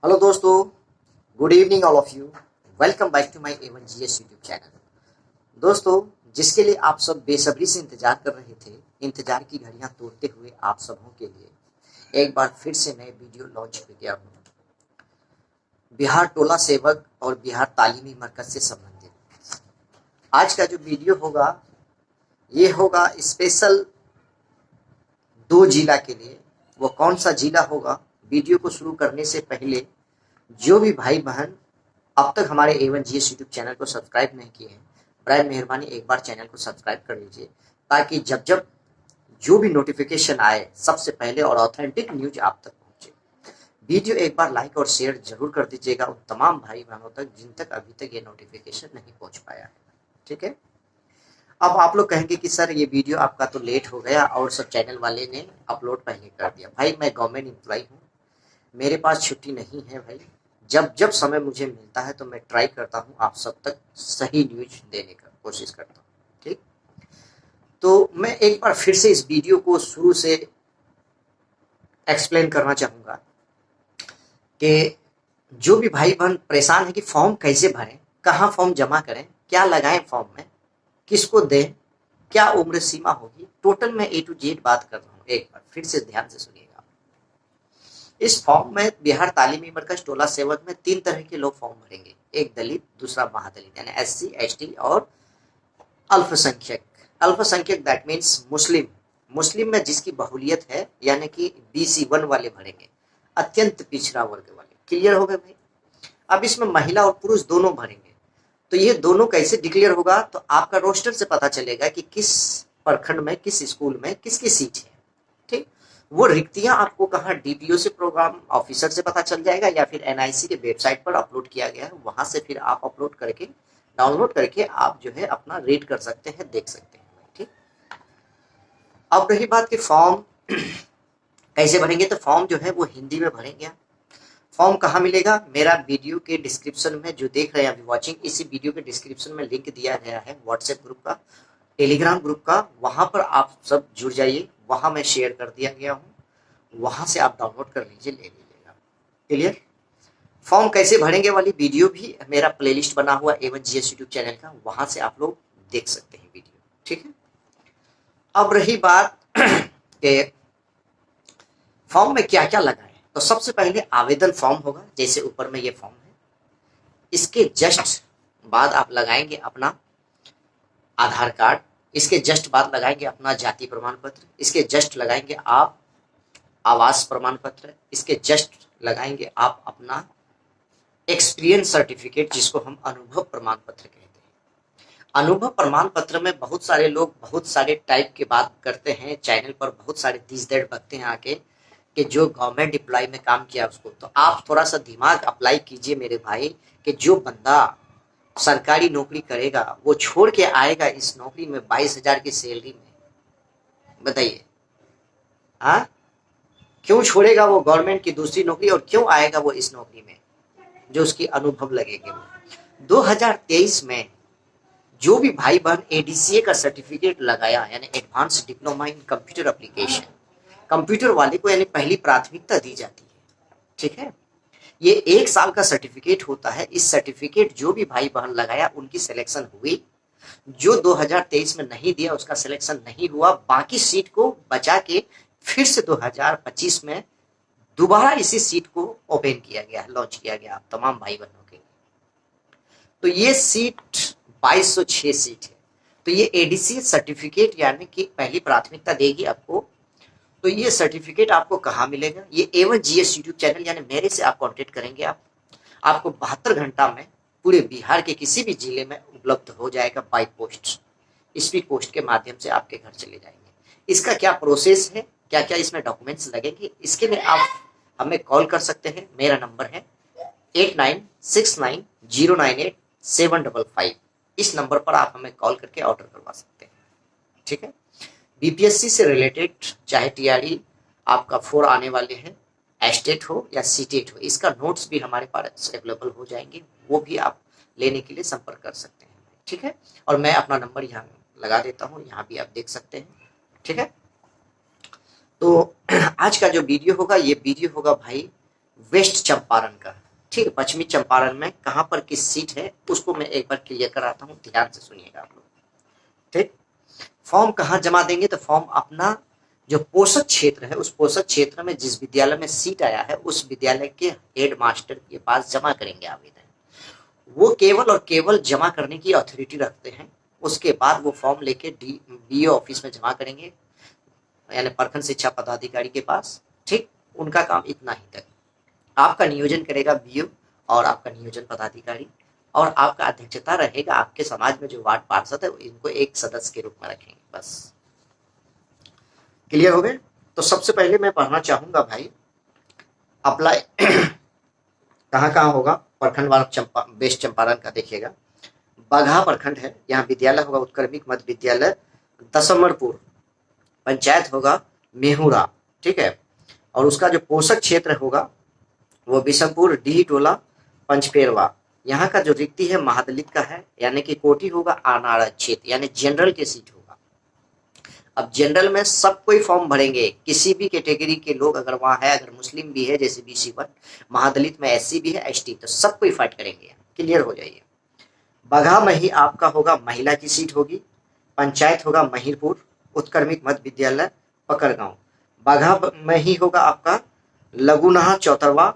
Hello दोस्तों, good evening all of you. Welcome back to my A1GS YouTube channel. दोस्तों, जिसके लिए आप सब बेसब्री से इंतजार कर रहे थे, इंतजार की घड़ियां तोड़ते हुए आप सबों के लिए एक बार फिर से नए वीडियो लॉन्च हो गया हूँ। बिहार टोला सेवक और बिहार तालीमी मरकज से संबंधित आज का जो वीडियो होगा, ये होगा स्पेशल 2 जिला के लिए। वो कौन सा जिला होगा? वीडियो को शुरू करने से पहले जो भी भाई बहन अब तक हमारे A1GS यूट्यूब चैनल को सब्सक्राइब नहीं किए हैं, बराए मेहरबानी एक बार चैनल को सब्सक्राइब कर लीजिए, ताकि जब जब जो भी नोटिफिकेशन आए सबसे पहले और ऑथेंटिक न्यूज आप तक पहुंचे। वीडियो एक बार लाइक और शेयर जरूर कर दीजिएगा उन तमाम भाई बहनों तक जिन तक अभी तक ये नोटिफिकेशन नहीं पहुंच पाया है। ठीक है। अब आप लोग कहेंगे कि सर ये वीडियो आपका तो लेट हो गया और सब चैनल वाले ने अपलोड पहले कर दिया। भाई मैं गवर्नमेंट एम्प्लॉय हूँ, मेरे पास छुट्टी नहीं है भाई। जब जब समय मुझे मिलता है तो मैं ट्राई करता हूँ आप सब तक सही न्यूज देने का कोशिश करता हूँ। ठीक, तो मैं एक बार फिर से इस वीडियो को शुरू से एक्सप्लेन करना चाहूँगा कि जो भी भाई बहन परेशान है कि फॉर्म कैसे भरें, कहाँ फॉर्म जमा करें, क्या लगाएं फॉर्म में, किसको दें, क्या उम्र सीमा होगी, टोटल मैं A to Z बात कर रहा हूँ। एक बार फिर से ध्यान से सुनिएगा। इस फॉर्म में बिहार तालीमी मरकज टोला सेवक में 3 तरह के लोग फॉर्म भरेंगे। एक दलित, दूसरा महादलित यानी SC ST और अल्पसंख्यक। अल्पसंख्यक दैट मीन्स मुस्लिम। मुस्लिम में जिसकी बहुलियत है यानी कि BC1 वाले भरेंगे, अत्यंत पिछड़ा वर्ग वाले। क्लियर हो गए भाई? अब इसमें महिला और पुरुष दोनों भरेंगे। तो ये दोनों कैसे डिक्लेयर होगा? तो आपका रोस्टर से पता चलेगा कि किस प्रखंड में, किस स्कूल में किसकी सीट है। ठीक, वो रिक्तियां आपको कहाँ DPO से, प्रोग्राम ऑफिसर से पता चल जाएगा, या फिर NIC के वेबसाइट पर अपलोड किया गया है, वहां से फिर आप अपलोड करके, डाउनलोड करके आप जो है अपना रीड कर सकते हैं, देख सकते हैं। ठीक, अब रही बात कि फॉर्म कैसे भरेंगे, तो फॉर्म जो है वो हिंदी में भरेंगे। फॉर्म कहाँ मिलेगा? मेरा वीडियो के डिस्क्रिप्शन में जो देख रहे हैं अभी वॉचिंग, इसी वीडियो के डिस्क्रिप्शन में लिंक दिया गया है व्हाट्सएप ग्रुप का, टेलीग्राम ग्रुप का। वहां पर आप सब जुड़ जाइए, वहां मैं शेयर कर दिया गया हूँ, वहां से आप डाउनलोड कर लीजिए, ले लीजिएगा। क्लियर? फॉर्म कैसे भरेंगे वाली वीडियो भी मेरा प्लेलिस्ट बना हुआ A1GS यूट्यूब चैनल का, वहां से आप लोग देख सकते हैं वीडियो। ठीक है। अब रही बात कि फॉर्म में क्या क्या लगाएं, तो सबसे पहले आवेदन फॉर्म होगा, जैसे ऊपर में ये फॉर्म है। इसके जस्ट बाद आप लगाएंगे अपना आधार कार्ड, इसके जस्ट बाद लगाएंगे अपना जाति प्रमाण पत्र, इसके जस्ट लगाएंगे आप आवास प्रमाण पत्र, इसके जस्ट लगाएंगे आप अपना एक्सपीरियंस सर्टिफिकेट, जिसको हम अनुभव प्रमाण पत्र कहते हैं। अनुभव प्रमाण पत्र में बहुत सारे लोग बहुत सारे टाइप की बात करते हैं, चैनल पर बहुत सारे दिस दैट बकते हैं आके कि जो गवर्नमेंट एम्प्लॉय में काम किया उसको। तो आप थोड़ा सा दिमाग अप्लाई कीजिए मेरे भाई, कि जो बंदा सरकारी नौकरी करेगा वो छोड़ के आएगा इस नौकरी में 22,000 की सैलरी में, बताइए हाँ, क्यों छोड़ेगा वो गवर्नमेंट की दूसरी नौकरी और क्यों आएगा वो इस नौकरी में जो उसकी अनुभव लगेगी। वो 2023 में जो भी भाई बहन ADCA का सर्टिफिकेट लगाया, यानी advance diploma in computer application, computer वाले को यानी पहली प्राथमिकता दी जाती है। ठीक है, ये 1 साल का सर्टिफिकेट होता है। इस सर्टिफिकेट जो भी भाई बहन लगाया उनकी सिलेक्शन हुई, जो 2023 में नहीं दिया उसका सिलेक्शन नहीं हुआ। बाकी सीट को बचा के फिर से 2025 में दोबारा इसी सीट को ओपन किया गया, लॉन्च किया गया तमाम भाई बहनों के लिए। तो ये सीट 2206 सीट है। तो ये ADCA सर्टिफिकेट यानी कि पहली प्राथमिकता देगी आपको। तो ये सर्टिफिकेट आपको कहाँ मिलेगा? ये A1GS यूट्यूब चैनल यानी मेरे से आप कांटेक्ट करेंगे, आपको 72 घंटा में पूरे बिहार के किसी भी जिले में उपलब्ध हो जाएगा बाई पोस्ट, स्पीड पोस्ट के माध्यम से आपके घर चले जाएंगे। इसका क्या प्रोसेस है, क्या क्या इसमें डॉक्यूमेंट्स लगेंगे, इसके लिए आप हमें कॉल कर सकते हैं। मेरा नंबर है 8969098755। इस नंबर पर आप हमें कॉल करके ऑर्डर करवा सकते हैं। ठीक है। BPSC से रिलेटेड चाहे TRE आपका 4 आने वाले हैं, एस्टेट हो या सीटेट हो, इसका नोट्स भी हमारे पास अवेलेबल हो जाएंगे, वो भी आप लेने के लिए संपर्क कर सकते हैं। ठीक है, और मैं अपना नंबर यहाँ लगा देता हूँ, यहाँ भी आप देख सकते हैं। ठीक है, तो आज का जो वीडियो होगा, ये वीडियो होगा भाई वेस्ट चंपारण का, ठीक है, पश्चिमी चंपारण में कहाँ पर किस सीट है उसको मैं एक बार क्लियर कराता हूँ, ध्यान से सुनिएगा आप लोग, ठीक। फॉर्म कहाँ जमा देंगे, तो फॉर्म अपना जो पोषक क्षेत्र है उस पोषक क्षेत्र में जिस विद्यालय में सीट आया है उस विद्यालय के हेड मास्टर के पास जमा करेंगे आवेदन। वो केवल और केवल जमा करने की अथॉरिटी रखते हैं। उसके बाद वो फॉर्म लेके बीईओ ऑफिस में जमा करेंगे, यानी प्रखंड शिक्षा पदाधिकारी के पास, ठीक। उनका काम इतना ही तक। आपका नियोजन करेगा बीईओ और आपका नियोजन पदाधिकारी, और आपका अध्यक्षता रहेगा आपके समाज में जो वार्ड पार्षद है इनको एक सदस्य के रूप में रखेंगे, बस। क्लियर हो गए। तो सबसे पहले मैं पढ़ना चाहूंगा भाई, अप्लाई कहाँ कहाँ होगा, प्रखंड वार वेस्ट चंपारण का देखिएगा। बगहा प्रखंड है, यहाँ विद्यालय होगा उत्क्रमिक मध्य विद्यालय दशमरपुर, पंचायत होगा मेहुरा, ठीक है। और उसका जो पोषक क्षेत्र होगा वो बिशनपुर, डी टोला, पंचपेरवा। यहाँ का जो रिक्ति है महादलित का है, यानी कि कोटी होगा अनारक्षित, यानी जनरल के सीट होगा। अब जनरल में सब कोई फॉर्म भरेंगे, किसी भी कैटेगरी के लोग अगर वहाँ है, अगर मुस्लिम भी है जैसे BC1, महादलित में SC भी है, ST, तो सब कोई फाइट करेंगे। क्लियर हो जाइए। बगहा में ही आपका होगा महिला की सीट होगी, पंचायत होगा महिरपुर, उत्क्रमिक मध्य विद्यालय पकड़गांव। बगहा में ही होगा आपका लगुनहा चौतरवा,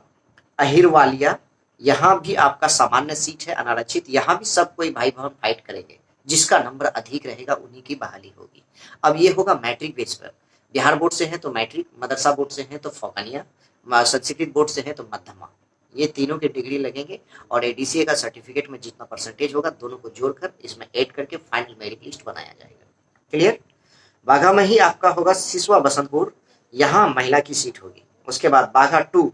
अहिरवालिया, यहाँ भी आपका सामान्य सीट है अनारक्षित, यहाँ भी सब कोई भाई बहन फाइट करेंगे, जिसका नंबर अधिक रहेगा उन्हीं की बहाली होगी। अब ये होगा मैट्रिक बेस पर, बिहार बोर्ड से है तो मैट्रिक, मदरसा बोर्ड से है तो फौकानिया, संस्कृत बोर्ड से है तो मध्यमा, ये तीनों के डिग्री लगेंगे। और ADCA का सर्टिफिकेट में जितना परसेंटेज होगा दोनों को जोड़कर इसमें ऐड करके फाइनल मेरिट लिस्ट बनाया जाएगा। क्लियर। बाघा में ही आपका होगा सिसवा बसंतपुर, यहाँ महिला की सीट होगी। उसके बाद बाघा 2,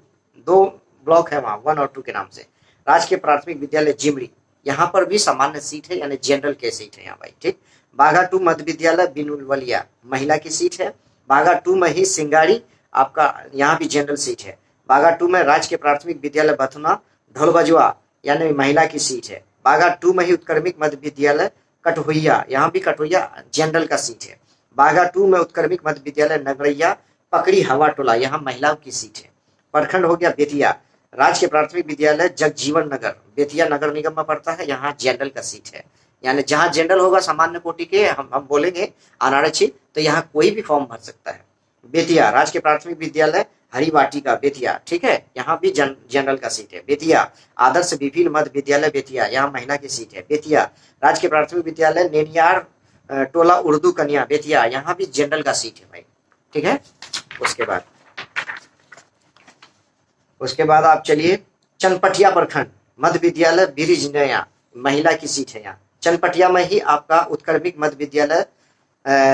2 ब्लॉक है वहाँ 1 और 2 के नाम से, राजकीय प्राथमिक विद्यालय जिमरी, यहाँ पर भी सामान्य सीट है, यानी जनरल के सीट है यहाँ भाई, ठीक। बाघा 2 मध्य विद्यालय बिनुलवलिया, महिला की सीट है। बाघा 2 में ही सिंगाड़ी आपका, यहाँ भी जनरल सीट है। बाघा 2 में राजकीय प्राथमिक विद्यालय बथुना ढोलबजुआ, यानी महिला की सीट है। बाघा 2 में ही उत्क्रमिक मध्य विद्यालय कटोहिया, यहाँ भी कटोहिया जनरल का सीट है। बाघा 2 में उत्क्रमिक मध्य विद्यालय नगरैया पकड़ी हवा टोला, यहाँ महिलाओं की सीट है। प्रखंड हो गया बेतिया, राजकीय प्राथमिक विद्यालय जगजीवन नगर, बेतिया नगर निगम में पड़ता है, यहाँ जनरल का सीट है। यानी जहाँ जनरल होगा सामान्य कोटि के, हम बोलेंगे अनारक्षित, तो यहाँ कोई भी फॉर्म भर सकता है। बेतिया राजकीय प्राथमिक विद्यालय हरिवाटिका बेतिया, ठीक है, यहाँ भी जनरल का सीट है। बेतिया आदर्श विभिन्न मध्य विद्यालय बेतिया, यहाँ महिला की सीट है। बेतिया राजकीय प्राथमिक विद्यालय नेनियार टोला उर्दू कन्या बेतिया, यहाँ भी जनरल का सीट है भाई, ठीक है। उसके बाद आप चलिए चनपटिया प्रखंड मध्य विद्यालय बिरिजनया, महिला की सीट है यहाँ। चनपटिया में ही आपका उत्क्रमिक मध्य विद्यालय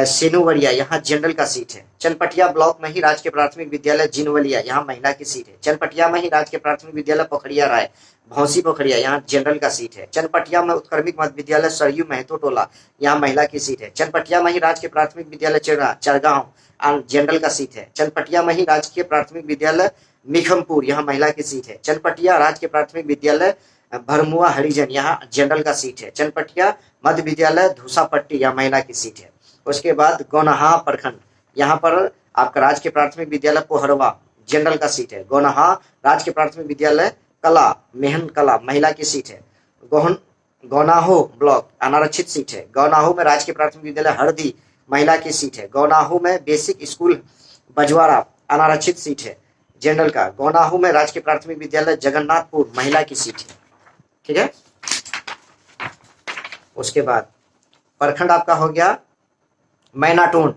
सेनुवरिया, यहाँ जनरल का सीट है। चनपटिया ब्लॉक में ही राजकीय प्राथमिक विद्यालय जिनवलिया, यहाँ महिला की सीट है। चनपटिया में ही राजकीय प्राथमिक विद्यालय पोखरिया राय, भौसी पोखरिया, यहाँ जनरल का सीट है। चनपटिया में उत्क्रमिक मध्य विद्यालय सरयू महतो टोला, यहाँ महिला की सीट है। चनपटिया में ही राजकीय प्राथमिक विद्यालय चरगांव, जनरल का सीट है। चनपटिया में ही राजकीय प्राथमिक विद्यालय मिखमपुर, यहाँ महिला की सीट है। चनपटिया राजकीय प्राथमिक विद्यालय भरमुआ हरिजन, यहाँ जनरल का सीट है। चनपटिया मध्य विद्यालय धूसापट्टी, यहाँ महिला की सीट है। उसके बाद गौनहा प्रखंड, यहाँ पर आपका राजकीय प्राथमिक विद्यालय पोहरवा, जनरल का सीट है। गौनहा राजकीय प्राथमिक विद्यालय कला मेहन कला, महिला की सीट है। गौनाहो ब्लॉक अनारक्षित सीट है। गौनाहो में राजकीय प्राथमिक विद्यालय हरदी, महिला की सीट है। गौनाहो में बेसिक स्कूल बजवारा, अनारक्षित सीट है जनरल का। गौनाहो में राजकीय प्राथमिक विद्यालय जगन्नाथपुर, महिला की सीट है, ठीक है। उसके बाद प्रखंड आपका हो गया मैनाटोंड,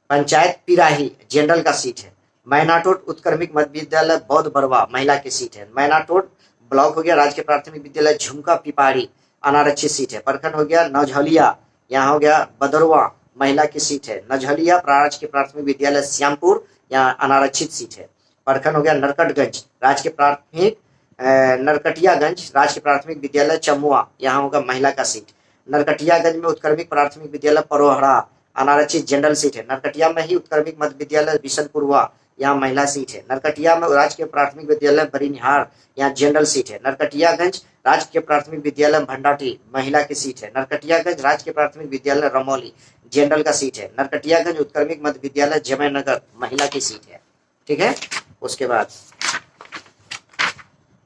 पंचायत पिराही, जनरल का सीट है। मैनाटोंड उत्क्रमिक मध्य विद्यालय बौद्ध बरवा, महिला की सीट है। मैनाटोंड ब्लॉक हो गया राजकीय प्राथमिक विद्यालय झुमका पिपाड़ी, अनारक्षित सीट है। प्रखंड हो गया नौझलिया, यहाँ हो गया बदरवा, महिला की सीट है। नौझलिया राजकीय प्राथमिक विद्यालय श्यामपुर, यहाँ अनारक्षित सीट है। प्रखंड हो गया नरकटगंज, राजकीय प्राथमिक नरकटियागंज राजकीय प्राथमिक विद्यालय चमुआ, यहाँ होगा महिला का सीट। नरकटियागंज में उत्क्रमिक प्राथमिक विद्यालय परोहरा, अनारक्षित जनरल सीट है। नरकटिया में ही उत्क्रमिक मध्य विद्यालय बिशनपुरवा, यहाँ महिला सीट है। नरकटिया में राजकीय प्राथमिक विद्यालय बरिनिहार, यहाँ जनरल सीट है। नरकटियागंज राजकीय प्राथमिक विद्यालय भंडाटी, महिला की सीट है। नरकटियागंज राजकीय प्राथमिक विद्यालय रमौली, जनरल का सीट है। नरकटियागंज उत्क्रमिक मध्य विद्यालय जमयनगर, महिला की सीट है, ठीक है। उसके बाद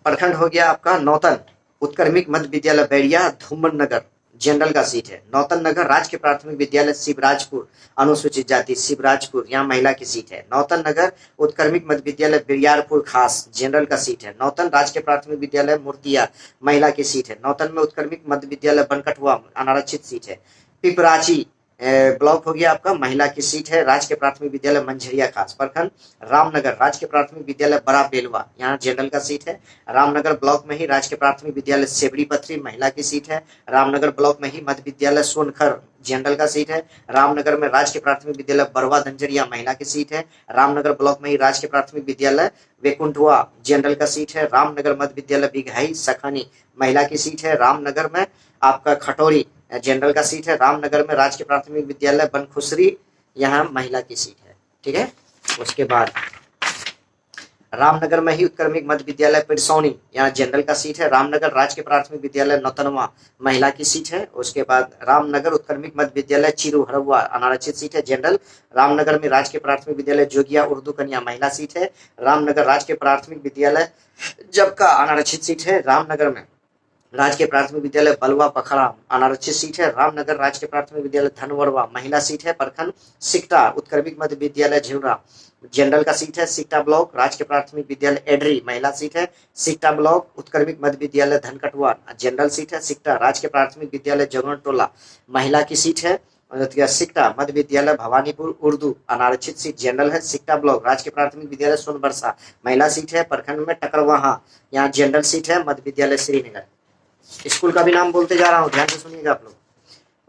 प्रखंड हो गया आपका नौतन, उत्क्रमिक मध्य विद्यालय बैरिया धूमन नगर जनरल का सीट है। नौतन नगर राजकीय प्राथमिक विद्यालय शिवराजपुर अनुसूचित जाति शिवराजपुर, यहाँ महिला की सीट है। नौतन नगर उत्क्रमिक मध्य विद्यालय बिरियारपुर खास जनरल का सीट है। नौतन राजकीय प्राथमिक विद्यालय मूर्तिया महिला की सीट है। नौतन में उत्क्रमिक मध्य विद्यालय बनकटुआ अनारक्षित सीट है। पिपराची ब्लॉक हो गया आपका, महिला की सीट है। राजकीय प्राथमिक विद्यालय मंझरिया खास प्रखंड रामनगर राजकीय प्राथमिक विद्यालय बड़ा बेलवा, यहाँ जनरल का सीट है। रामनगर ब्लॉक में ही राजकीय प्राथमिक विद्यालय सेबड़ी पथरी महिला की सीट है। रामनगर ब्लॉक में ही मध्य विद्यालय सोनखर जनरल का सीट है। रामनगर में राजकीय प्राथमिक विद्यालय बरवा धंजरिया महिला की सीट है। रामनगर ब्लॉक में ही राजकीय प्राथमिक विद्यालय वेकुंठवा जनरल का सीट है। रामनगर मध्य विद्यालय बिघाई सखानी महिला की सीट है। रामनगर में आपका खटोरी जनरल का सीट है। रामनगर में राजकीय प्राथमिक विद्यालय बनखुसरी यहाँ महिला की सीट है। ठीक है, उसके बाद रामनगर में ही उत्क्रमिक मध्य विद्यालय पिरसौनी यहाँ जनरल का सीट है। रामनगर राजकीय प्राथमिक विद्यालय नौतनवा महिला की सीट है। उसके बाद रामनगर उत्क्रमिक मध्य विद्यालय चिरू हरवा अनारक्षित सीट है जनरल। रामनगर में राजकीय प्राथमिक विद्यालय जोगिया उर्दू कन्या महिला सीट है। रामनगर राजकीय प्राथमिक विद्यालय जबका अनारक्षित सीट है। रामनगर में राजकीय प्राथमिक विद्यालय बलवा पखड़ा अनारक्षित सीट है। रामनगर राजकीय प्राथमिक विद्यालय धनवरवा महिला सीट है। प्रखंड सिकटा उत्क्रमिक मध्य विद्यालय झिवरा जनरल का सीट है। सिकटा ब्लॉक राजकीय प्राथमिक विद्यालय एडरी महिला सीट है। सिकटा ब्लॉक उत्क्रमिक मध्य विद्यालय धनकटुआ जनरल सीट है। सिकटा राजकीय प्राथमिक विद्यालय जगन टोला महिला की सीट है। सिकटा मध्य विद्यालय भवानीपुर उर्दू अनारक्षित सीट जनरल है। सिकटा ब्लॉक राजकीय प्राथमिक विद्यालय सोनबरसा महिला सीट है। प्रखंड में टकरवाहा यहाँ जनरल सीट है। मध्य विद्यालय श्रीनगर। स्कूल का भी नाम बोलते जा रहा हूँ, ध्यान से सुनिएगा आप लोग।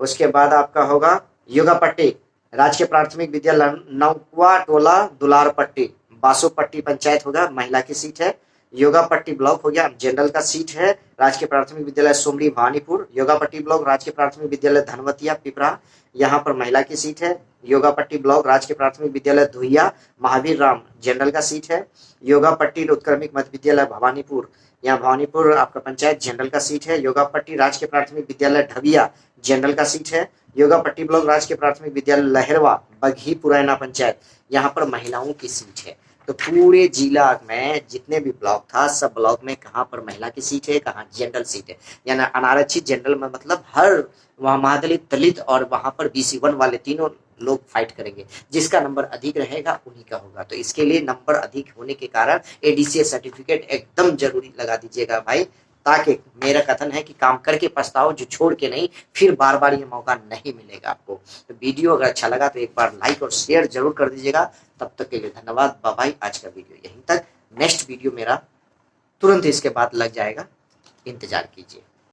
उसके बाद आपका होगा योगापट्टी राजकीय प्राथमिक विद्यालय नौकुआ टोला दुलारपट्टी बासोपट्टी पंचायत होगा महिला की सीट है। योगापट्टी ब्लॉक हो गया जनरल का सीट है। राजकीय प्राथमिक विद्यालय सोमड़ी भवानीपुर। योगापट्टी ब्लॉक राजकीय प्राथमिक विद्यालय धनवतिया पिपरा यहाँ पर महिला की सीट है। योगापट्टी ब्लॉक राजकीय प्राथमिक विद्यालय धुइया महावीर राम जनरल का सीट है। योगापट्टी उत्क्रमिक मध्य विद्यालय भवानीपुर यहाँ भवानीपुर आपका पंचायत जनरल का सीट है। योगापट्टी राजकीय प्राथमिक विद्यालय ढबिया जनरल का सीट है। योगापट्टी ब्लॉक राजकीय प्राथमिक विद्यालय लहरवा बघी पुरैना पंचायत यहाँ पर महिलाओं की सीट है। तो पूरे जिला में जितने भी ब्लॉक था सब ब्लॉक में कहाँ पर महिला की सीट है, कहाँ जनरल सीट है, यानी अनारक्षित जनरल में मतलब हर वहाँ महादलित दलित और वहां पर BC1 वाले तीनों लोग फाइट करेंगे। जिसका नंबर अधिक रहेगा उन्हीं का होगा। तो इसके लिए नंबर अधिक होने के कारण ADCA सर्टिफिकेट एकदम जरूरी लगा दीजिएगा भाई, ताकि मेरा कथन है कि काम करके पछताओ, जो छोड़ के नहीं, फिर बार बार ये मौका नहीं मिलेगा आपको। तो वीडियो अगर अच्छा लगा तो एक बार लाइक और शेयर जरूर कर दीजिएगा। तब तक के लिए धन्यवाद, बाय बाय। आज का वीडियो यहीं तक। नेक्स्ट वीडियो मेरा तुरंत इसके बाद लग जाएगा, इंतजार कीजिए।